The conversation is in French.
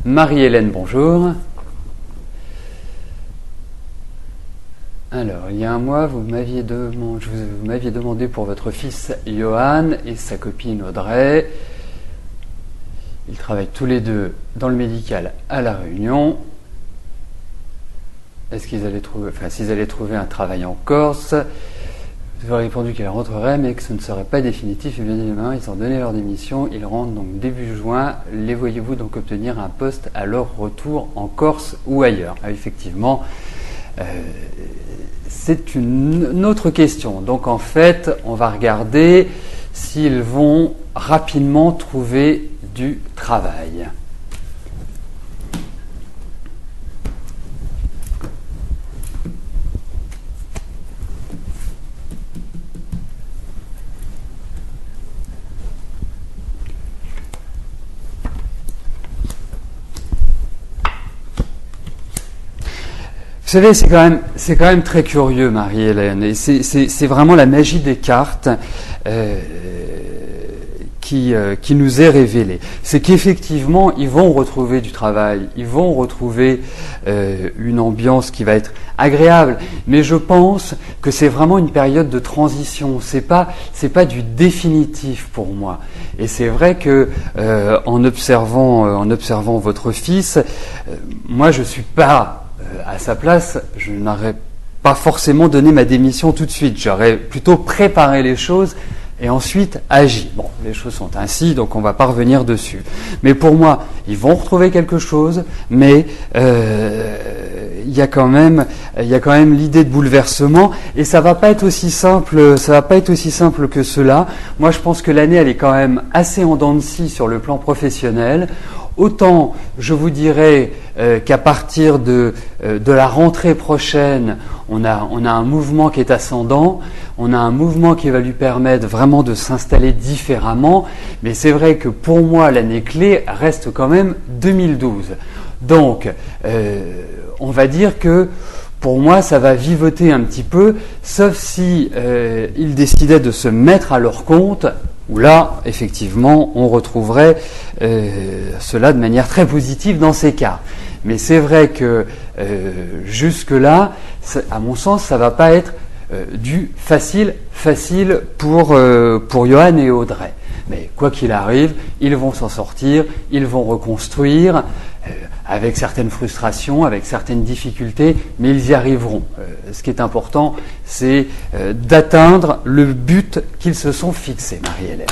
Marie-Hélène, bonjour. Alors, il y a un mois, vous m'aviez demandé pour votre fils Johan et sa copine Audrey. Ils travaillent tous les deux dans le médical à La Réunion. Est-ce qu'ils allaient trouver, s'ils allaient trouver un travail en Corse? Vous avez répondu qu'elle rentrerait, mais que ce ne serait pas définitif. Et bien évidemment, ils ont donné leur démission. Ils rentrent donc début juin. Les voyez-vous donc obtenir un poste à leur retour en Corse ou ailleurs? Effectivement, c'est une autre question. Donc en fait, on va regarder s'ils vont rapidement trouver du travail. Vous savez, c'est quand même très curieux, Marie-Hélène, et c'est vraiment la magie des cartes qui nous est révélée. C'est qu'effectivement, ils vont retrouver du travail, ils vont retrouver une ambiance qui va être agréable, mais je pense que c'est vraiment une période de transition. C'est pas du définitif pour moi. Et c'est vrai que en observant votre fils, moi je suis pas à sa place, je n'aurais pas forcément donné ma démission tout de suite. J'aurais plutôt préparé les choses et ensuite agi. Bon, les choses sont ainsi, donc on ne va pas revenir dessus. Mais pour moi, ils vont retrouver quelque chose, mais il y a quand même l'idée de bouleversement, et ça va pas être aussi simple que cela. Moi, je pense que l'année, elle est quand même assez en dents de scie sur le plan professionnel. Autant, je vous dirais qu'à partir de la rentrée prochaine, on a un mouvement qui est ascendant, on a un mouvement qui va lui permettre vraiment de s'installer différemment, mais c'est vrai que pour moi, l'année clé reste quand même 2012. Donc, on va dire que pour moi, ça va vivoter un petit peu, sauf si ils décidaient de se mettre à leur compte, où là, effectivement, on retrouverait cela de manière très positive dans ces cas. Mais c'est vrai que jusque-là, à mon sens, ça ne va pas être du facile pour Johan et Audrey. Mais quoi qu'il arrive, ils vont s'en sortir, ils vont reconstruire, avec certaines frustrations, avec certaines difficultés, mais ils y arriveront. Ce qui est important, c'est d'atteindre le but qu'ils se sont fixés, Marie-Hélène.